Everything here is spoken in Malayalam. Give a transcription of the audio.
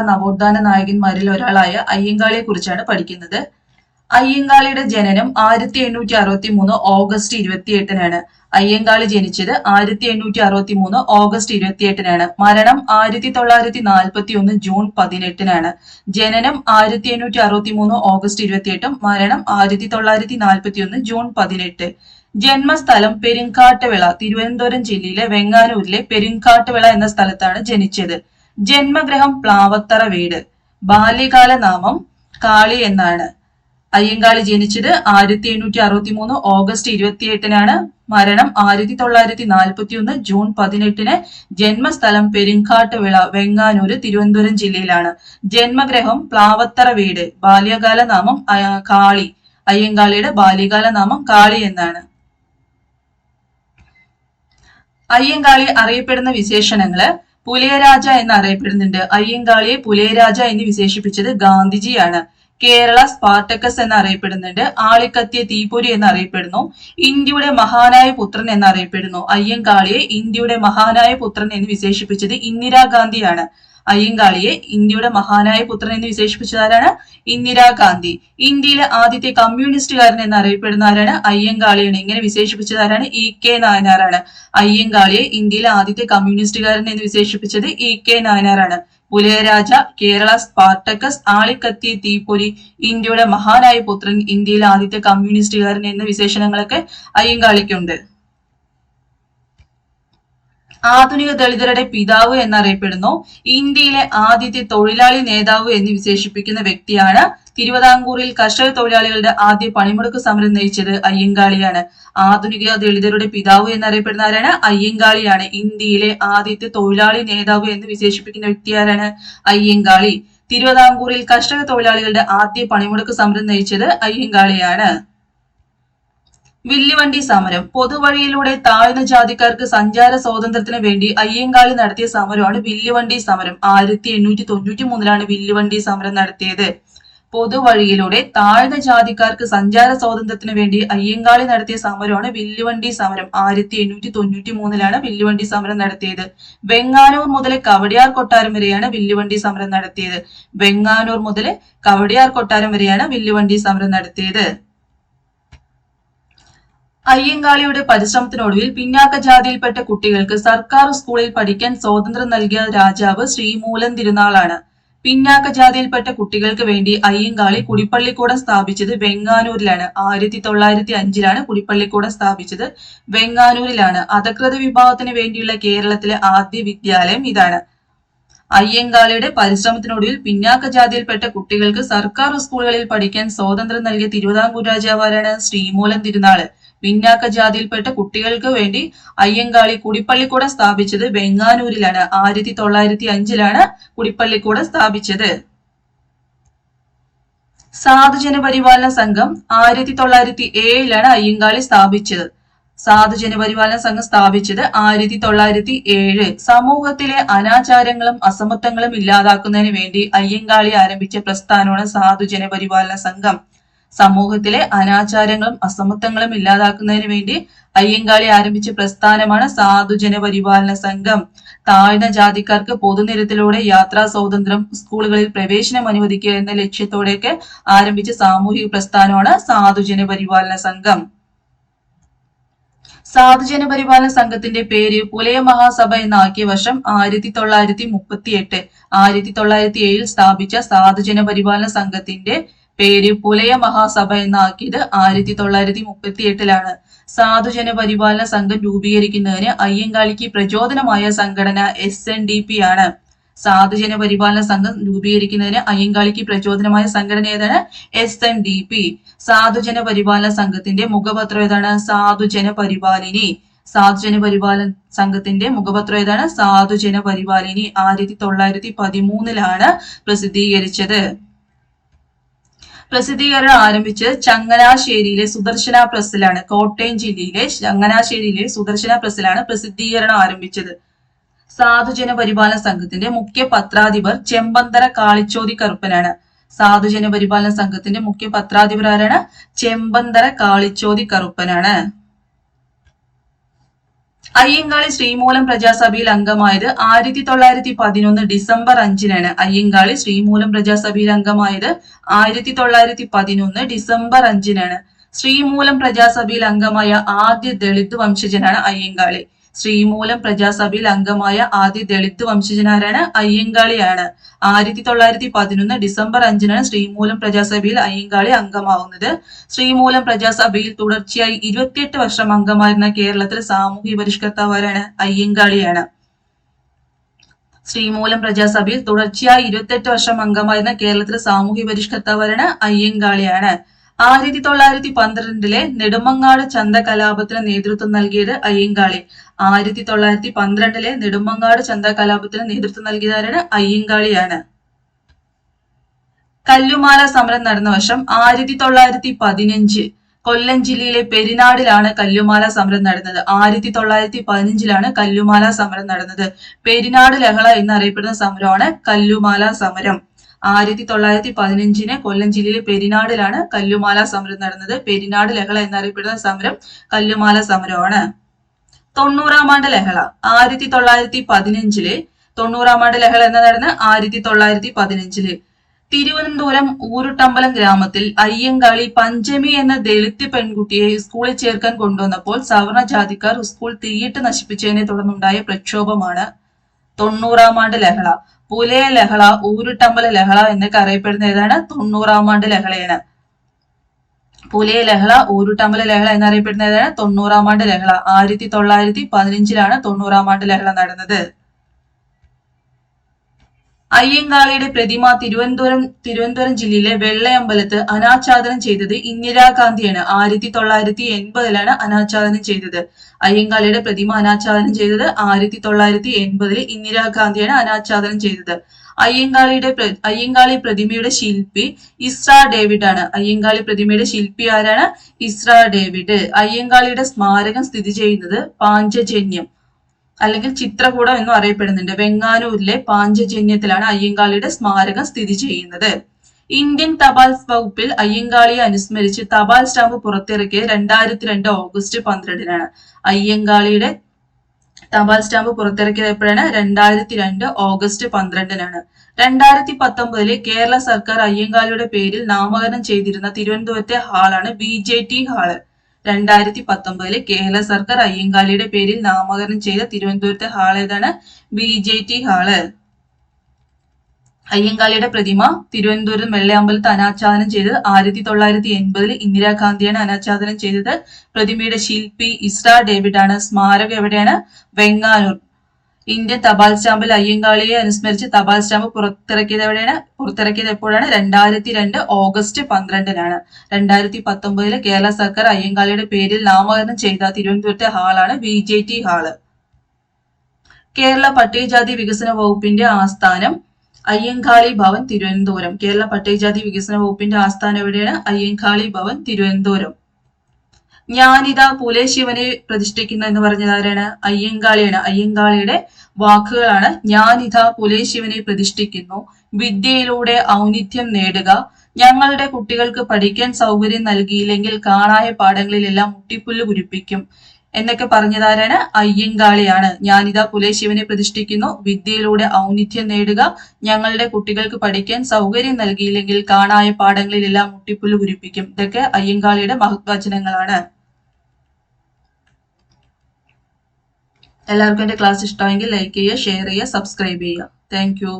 നവോത്ഥാന നായകന്മാരിൽ ഒരാളായ അയ്യങ്കാളിയെ കുറിച്ചാണ് പഠിക്കുന്നത്. അയ്യങ്കാളിയുടെ ജനനം 1863 ഓഗസ്റ്റ് 28-നാണ്. അയ്യങ്കാളി ജനിച്ചത് 1863 ഓഗസ്റ്റ് 28-നാണ്. മരണം 1941 ജൂൺ 18-നാണ്. ജനനം 1863 ഓഗസ്റ്റ് 28, മരണം 1941 ജൂൺ 18. ജന്മസ്ഥലം പെരുങ്കാട്ടുവിള, തിരുവനന്തപുരം ജില്ലയിലെ വെങ്ങാനൂരിലെ പെരുങ്കാട്ടുവിള എന്ന സ്ഥലത്താണ് ജനിച്ചത്. ജന്മഗ്രഹം പ്ലാവത്തറ വീട്. ബാല്യകാല നാമം കാളി എന്നാണ്. അയ്യങ്കാളി ജനിച്ചത് 1863 ഓഗസ്റ്റ് 28-നാണ്. മരണം 1941 ജൂൺ 18. ജന്മസ്ഥലം പെരുങ്കാട്ടുവിള, വെങ്ങാനൂര്, തിരുവനന്തപുരം ജില്ലയിലാണ്. ജന്മഗ്രഹം പ്ലാവത്തറ വീട്. ബാല്യകാല നാമം കാളി. അയ്യങ്കാളിയുടെ ബാല്യകാല നാമം കാളി എന്നാണ്. അയ്യങ്കാളി അറിയപ്പെടുന്ന വിശേഷണങ്ങള് പുലയരാജ എന്ന് അറിയപ്പെടുന്നുണ്ട്. അയ്യങ്കാളിയെ പുലയരാജ എന്ന് വിശേഷിപ്പിച്ചത് ഗാന്ധിജിയാണ്. കേരള സ്പാർട്ടക്കസ് എന്ന് അറിയപ്പെടുന്നുണ്ട്. ആളിക്കത്തിയ തീപ്പൊരി എന്ന് അറിയപ്പെടുന്നു. ഇന്ത്യയുടെ മഹാനായ പുത്രൻ എന്ന് അറിയപ്പെടുന്നു. അയ്യങ്കാളിയെ ഇന്ത്യയുടെ മഹാനായ പുത്രൻ എന്ന് വിശേഷിപ്പിച്ചത് ഇന്ദിരാഗാന്ധിയാണ്. അയ്യങ്കാളിയെ ഇന്ത്യയുടെ മഹാനായ പുത്രൻ എന്ന് വിശേഷിപ്പിച്ചത് ആരാണ്? ഇന്ദിരാഗാന്ധി. ഇന്ത്യയിലെ ആദ്യത്തെ കമ്മ്യൂണിസ്റ്റുകാരൻ എന്ന് അറിയപ്പെടുന്ന ആരാണ്? അയ്യങ്കാളിയാണ്. ഇങ്ങനെ വിശേഷിപ്പിച്ചത് ആരാണ്? EK നായനാറാണ്. അയ്യങ്കാളിയെ ഇന്ത്യയിലെ ആദ്യത്തെ കമ്മ്യൂണിസ്റ്റുകാരൻ എന്ന് വിശേഷിപ്പിച്ചത് EK നായനാറാണ്. പുലയരാജ, കേരള സ്പാർട്ടക്കസ്, ആളിക്കത്തിയ തീപ്പൊരി, ഇന്ത്യയുടെ മഹാനായ പുത്രൻ, ഇന്ത്യയിലെ ആദ്യത്തെ കമ്മ്യൂണിസ്റ്റുകാരൻ എന്ന വിശേഷണങ്ങളൊക്കെ അയ്യങ്കാളിക്കുണ്ട്. ആധുനിക ദളിതരുടെ പിതാവ് എന്നറിയപ്പെടുന്നു. ഇന്ത്യയിലെ ആദ്യത്തെ തൊഴിലാളി നേതാവ് എന്ന് വിശേഷിപ്പിക്കുന്ന വ്യക്തിയാണ്. തിരുവിതാംകൂറിൽ കർഷക തൊഴിലാളികളുടെ ആദ്യ പണിമുടക്ക് സമരം നയിച്ചത് അയ്യങ്കാളിയാണ്. ആധുനിക ദളിതരുടെ പിതാവ് എന്നറിയപ്പെടുന്ന ആരാണ്? അയ്യങ്കാളിയാണ്. ഇന്ത്യയിലെ ആദ്യത്തെ തൊഴിലാളി നേതാവ് എന്ന് വിശേഷിപ്പിക്കുന്ന വ്യക്തി ആരാണ്? അയ്യങ്കാളി. തിരുവിതാംകൂറിൽ കർഷക തൊഴിലാളികളുടെ ആദ്യ പണിമുടക്ക് സമരം നയിച്ചത് അയ്യങ്കാളിയാണ്. വില്ലുവണ്ടി സമരം. പൊതുവഴിയിലൂടെ താഴ്ന്ന ജാതിക്കാർക്ക് സഞ്ചാര സ്വാതന്ത്ര്യത്തിന് വേണ്ടി അയ്യങ്കാളി നടത്തിയ സമരമാണ് വില്ലുവണ്ടി സമരം. 1893 വില്ലുവണ്ടി സമരം നടത്തിയത്. പൊതുവഴിയിലൂടെ താഴ്ന്ന ജാതിക്കാർക്ക് സഞ്ചാര സ്വാതന്ത്ര്യത്തിന് വേണ്ടി അയ്യങ്കാളി നടത്തിയ സമരമാണ് വില്ലുവണ്ടി സമരം. 1893 വില്ലുവണ്ടി സമരം നടത്തിയത്. വെങ്ങാനൂർ മുതൽ കവടിയാർ കൊട്ടാരം വരെയാണ് വില്ലുവണ്ടി സമരം നടത്തിയത്. വെങ്ങാനൂർ മുതൽ കവടിയാർ കൊട്ടാരം വരെയാണ് വില്ലുവണ്ടി സമരം നടത്തിയത്. അയ്യങ്കാളിയുടെ പരിശ്രമത്തിനൊടുവിൽ പിന്നാക്ക ജാതിയിൽപ്പെട്ട കുട്ടികൾക്ക് സർക്കാർ സ്കൂളിൽ പഠിക്കാൻ സ്വാതന്ത്ര്യം നൽകിയ രാജാവ് ശ്രീമൂലം തിരുനാളാണ്. പിന്നാക്ക ജാതിയിൽപ്പെട്ട കുട്ടികൾക്ക് വേണ്ടി അയ്യങ്കാളി കുടിപ്പള്ളിക്കൂടം സ്ഥാപിച്ചത് വെങ്ങാനൂരിലാണ്. 1905 കുടിപ്പള്ളിക്കൂടം സ്ഥാപിച്ചത് വെങ്ങാനൂരിലാണ്. അധകൃത വിഭാഗത്തിന് വേണ്ടിയുള്ള കേരളത്തിലെ ആദ്യ വിദ്യാലയം ഇതാണ്. അയ്യങ്കാളിയുടെ പരിശ്രമത്തിനൊടുവിൽ പിന്നാക്ക ജാതിയിൽപ്പെട്ട കുട്ടികൾക്ക് സർക്കാർ സ്കൂളുകളിൽ പഠിക്കാൻ സ്വാതന്ത്ര്യം നൽകിയ തിരുവിതാംകൂർ രാജാവാരാണ്? ശ്രീമൂലം തിരുനാള്. പിന്നാക്ക ജാതിയിൽപ്പെട്ട കുട്ടികൾക്ക് വേണ്ടി അയ്യങ്കാളി കുടിപ്പള്ളിക്കൂടം സ്ഥാപിച്ചത് വെങ്ങാനൂരിലാണ്. 1905 കുടിപ്പള്ളിക്കൂടം സ്ഥാപിച്ചത്. സാധുജന പരിപാലന സംഘം 1907 അയ്യങ്കാളി സ്ഥാപിച്ചത്. സാധുജന പരിപാലന സംഘം സ്ഥാപിച്ചത് 1907. സമൂഹത്തിലെ അനാചാരങ്ങളും അസമത്വങ്ങളും ഇല്ലാതാക്കുന്നതിന് വേണ്ടി അയ്യങ്കാളി ആരംഭിച്ച പ്രസ്ഥാനമാണ് സാധുജന പരിപാലന സംഘം. സമൂഹത്തിലെ അനാചാരങ്ങളും അസമത്വങ്ങളും ഇല്ലാതാക്കുന്നതിന് വേണ്ടി അയ്യങ്കാളി ആരംഭിച്ച പ്രസ്ഥാനമാണ് സാധുജന പരിപാലന സംഘം. താഴ്ന്ന ജാതിക്കാർക്ക് പൊതുനിരത്തിലൂടെ യാത്രാ സ്വാതന്ത്ര്യം, സ്കൂളുകളിൽ പ്രവേശനം അനുവദിക്കുക എന്ന ലക്ഷ്യത്തോടെയൊക്കെ ആരംഭിച്ച സാമൂഹിക പ്രസ്ഥാനമാണ് സാധുജന പരിപാലന സംഘം. സാധുജന പരിപാലന സംഘത്തിന്റെ പേര് പുലയ മഹാസഭ എന്നാക്കിയ വർഷം 1938. 1907 സ്ഥാപിച്ച സാധുജന പരിപാലന സംഘത്തിന്റെ പേര് പുലയ മഹാസഭ എന്നാക്കിയത് 1938. സാധുജന പരിപാലന സംഘം രൂപീകരിക്കുന്നതിന് അയ്യങ്കാളിക്ക് പ്രചോദനമായ സംഘടന SNDP ആണ്. സാധുജന പരിപാലന സംഘം രൂപീകരിക്കുന്നതിന് അയ്യങ്കാളിക്ക് പ്രചോദനമായ സംഘടന ഏതാണ്? SNDP. സാധുജന പരിപാലന സംഘത്തിന്റെ മുഖപത്രം ഏതാണ്? സാധുജന പരിപാലിനി. സാധുജന പരിപാലന സംഘത്തിന്റെ മുഖപത്രം ഏതാണ്? സാധുജന പരിപാലിനി. 1913 പ്രസിദ്ധീകരിച്ചത്. പ്രസിദ്ധീകരണം ആരംഭിച്ചത് ചങ്ങനാശ്ശേരിയിലെ സുദർശന പ്രസ്സിലാണ്. കോട്ടയം ജില്ലയിലെ ചങ്ങനാശ്ശേരിയിലെ സുദർശന പ്രസ്സിലാണ് പ്രസിദ്ധീകരണം ആരംഭിച്ചത്. സാധുജന പരിപാലന സംഘത്തിന്റെ മുഖ്യ പത്രാധിപർ ചെമ്പന്തറ കാളിച്ചോതി കറുപ്പനാണ്. സാധുജന പരിപാലന സംഘത്തിന്റെ മുഖ്യ പത്രാധിപർ ആരാണ്? ചെമ്പന്തറ കാളിച്ചോതി കറുപ്പനാണ്. അയ്യങ്കാളി ശ്രീമൂലം പ്രജാസഭയിൽ അംഗമായത് 1911 ഡിസംബർ 5-നാണ്. അയ്യങ്കാളി ശ്രീമൂലം പ്രജാസഭയിൽ അംഗമായത് 1911 ഡിസംബർ 5-നാണ്. ശ്രീമൂലം പ്രജാസഭയിൽ അംഗമായ ആദ്യ ദളിത് വംശജനാണ് അയ്യങ്കാളി. ശ്രീമൂലം പ്രജാസഭയിൽ അംഗമായ ആദ്യ ദളിത് വംശജനാരാണ്? അയ്യങ്കാളിയാണ്. 1911 ഡിസംബർ 5-നാണ് ശ്രീമൂലം പ്രജാസഭയിൽ അയ്യങ്കാളി അംഗമാവുന്നത്. ശ്രീമൂലം പ്രജാസഭയിൽ തുടർച്ചയായി 28 വർഷം അംഗമായിരുന്ന കേരളത്തിലെ സാമൂഹ്യ പരിഷ്കർത്താവാരാണ്? അയ്യങ്കാളിയാണ്. ശ്രീമൂലം പ്രജാസഭയിൽ തുടർച്ചയായി 28 വർഷം അംഗമായിരുന്ന കേരളത്തിലെ സാമൂഹ്യ പരിഷ്കർത്താവാരാണ്? അയ്യങ്കാളിയാണ്. 1912 നെടുമങ്ങാട് ചന്ത കലാപത്തിന് നേതൃത്വം നൽകിയത് അയ്യങ്കാളി. 1912 നെടുമങ്ങാട് ചന്ത കലാപത്തിന് നേതൃത്വം നൽകിയതാരാണ്? അയ്യങ്കാളിയാണ്. കല്ലുമാല സമരം നടന്ന വർഷം 1915. കൊല്ലം ജില്ലയിലെ പെരിനാടിലാണ് കല്ലുമാല സമരം നടന്നത്. 1915 കല്ലുമാല സമരം നടന്നത്. പെരിനാട് ലഹള എന്നറിയപ്പെടുന്ന സമരമാണ് കല്ലുമാല സമരം. 1915 കൊല്ലം ജില്ലയിലെ പെരിനാടിലാണ് കല്ലുമാല സമരം നടന്നത്. പെരിനാട് ലഹള എന്നറിയപ്പെടുന്ന സമരം കല്ലുമാല സമരമാണ്. 90-ാം ആണ്ട് ലഹള 1915 90-ാം ആണ്ട് ലഹള എന്ന് നടന്നത് 1915. തിരുവനന്തപുരം ഊരുട്ടമ്പലം ഗ്രാമത്തിൽ അയ്യങ്കാളി പഞ്ചമി എന്ന ദളിത് പെൺകുട്ടിയെ സ്കൂളിൽ ചേർക്കാൻ കൊണ്ടുവന്നപ്പോൾ സവർണ ജാതിക്കാർ സ്കൂൾ തീയിട്ട് നശിപ്പിച്ചതിനെ തുടർന്നുണ്ടായ പ്രക്ഷോഭമാണ് 90-ാം ആണ്ട് ലഹള. പുലയ ലഹള, ഊരുട്ടമ്പല ലഹള എന്നൊക്കെ അറിയപ്പെടുന്ന ഏതാണ്? 90-ാം ആണ്ട് ലഹളയാണ്. പുലയ ലഹള, ഊരുട്ടമ്പല ലഹള എന്നറിയപ്പെടുന്ന ഏതാണ്? 90-ാം ആണ്ട് ലഹള. 1915 90-ാം ആണ്ട് ലഹള നടന്നത്. അയ്യങ്കാളിയുടെ പ്രതിമ തിരുവനന്തപുരം ജില്ലയിലെ വെള്ളയമ്പലത്ത് അനാച്ഛാദനം ചെയ്തത് ഇന്ദിരാഗാന്ധിയാണ്. 1980 അനാച്ഛാദനം ചെയ്തത്. അയ്യങ്കാളിയുടെ പ്രതിമ അനാച്ഛാദനം ചെയ്തത് 1980 ഇന്ദിരാഗാന്ധിയാണ് അനാച്ഛാദനം ചെയ്തത്. അയ്യങ്കാളി പ്രതിമയുടെ ശില്പി ഇസ്ര ഡേവിഡ് ആണ്. അയ്യങ്കാളി പ്രതിമയുടെ ശില്പി ആരാണ്? ഇസ്ര ഡേവിഡ്. അയ്യങ്കാളിയുടെ സ്മാരകം സ്ഥിതി ചെയ്യുന്നത് പാഞ്ചജന്യം അല്ലെങ്കിൽ ചിത്രകൂടം എന്നും അറിയപ്പെടുന്നുണ്ട്. വെങ്ങാനൂരിലെ പാഞ്ചജന്യത്തിലാണ് അയ്യങ്കാളിയുടെ സ്മാരകം സ്ഥിതി ചെയ്യുന്നത്. ഇന്ത്യൻ തപാൽ വകുപ്പിൽ അയ്യങ്കാളിയെ അനുസ്മരിച്ച് തപാൽ സ്റ്റാമ്പ് പുറത്തിറക്കിയത് 2002 ഓഗസ്റ്റ് 12-നാണ്. അയ്യങ്കാളിയുടെ തപാൽ സ്റ്റാമ്പ് പുറത്തിറക്കിയത് എപ്പോഴാണ്? 2002 ഓഗസ്റ്റ് 12-നാണ്. 2019 കേരള സർക്കാർ അയ്യങ്കാളിയുടെ പേരിൽ നാമകരണം ചെയ്തിരുന്ന തിരുവനന്തപുരത്തെ ഹാളാണ് BJT ഹാള്. 2019 കേരള സർക്കാർ അയ്യങ്കാളിയുടെ പേരിൽ നാമകരണം ചെയ്ത തിരുവനന്തപുരത്തെ ഹാൾ ഏതാണ്? BJT hall. അയ്യങ്കാളിയുടെ പ്രതിമ തിരുവനന്തപുരം വെള്ളയമ്പലത്ത് അനാച്ഛാദനം ചെയ്തത് 1980 ഇന്ദിരാഗാന്ധിയാണ് അനാച്ഛാദനം ചെയ്തത്. പ്രതിമയുടെ ശില്പി ഇസ്ര ഡേവിഡ് ആണ്. സ്മാരകം എവിടെയാണ്? വെങ്ങാനൂർ. ഇന്ത്യൻ തപാൽ സ്റ്റാമ്പിൽ അയ്യങ്കാളിയെ അനുസ്മരിച്ച് തപാൽ സ്റ്റാമ്പ് പുറത്തിറക്കിയത് എപ്പോഴാണ്? 2002 ഓഗസ്റ്റ് 12-നാണ്. 2019 കേരള സർക്കാർ അയ്യങ്കാളിയുടെ പേരിൽ നാമകരണം ചെയ്ത തിരുവനന്തപുരത്തെ ഹാളാണ് BJT ഹാള്. കേരള പട്ടികജാതി വികസന വകുപ്പിന്റെ ആസ്ഥാനം അയ്യങ്കാളി ഭവൻ, തിരുവനന്തപുരം. കേരള പട്ടികജാതി വികസന വകുപ്പിന്റെ ആസ്ഥാനം എവിടെയാണ്? അയ്യങ്കാളി ഭവൻ, തിരുവനന്തപുരം. ഞാനിതാ പുലേ ശിവനെ പ്രതിഷ്ഠിക്കുന്ന എന്ന് പറഞ്ഞത് ആരാണ്? അയ്യങ്കാളിയാണ്. അയ്യങ്കാളിയുടെ വാക്കുകളാണ് ഞാനിതാ പുലേ ശിവനെ പ്രതിഷ്ഠിക്കുന്നു, വിദ്യയിലൂടെ ഔന്നിത്യം നേടുക, ഞങ്ങളുടെ കുട്ടികൾക്ക് പഠിക്കാൻ സൗകര്യം നൽകിയില്ലെങ്കിൽ കാണായ പാഠങ്ങളിലെല്ലാം മുട്ടിപ്പുല്ല് കുരിപ്പിക്കും എന്നൊക്കെ പറഞ്ഞതാരാണ്? അയ്യങ്കാളിയാണ്. ഞാനിതാ പുലേ ശിവനെ പ്രതിഷ്ഠിക്കുന്നു, വിദ്യയിലൂടെ ഔന്നിത്യം നേടുക, ഞങ്ങളുടെ കുട്ടികൾക്ക് പഠിക്കാൻ സൗകര്യം നൽകിയില്ലെങ്കിൽ കാണായ പാഠങ്ങളിലെല്ലാം മുട്ടിപ്പുല്ല് കുരിപ്പിക്കും. ഇതൊക്കെ അയ്യങ്കാളിയുടെ മഹത്വചനങ്ങളാണ്. എല്ലാവർക്കും എന്റെ ക്ലാസ് ഇഷ്ടമെങ്കിൽ ലൈക്ക് ചെയ്യുക, ഷെയർ ചെയ്യുക, സബ്സ്ക്രൈബ് ചെയ്യുക. Thank you.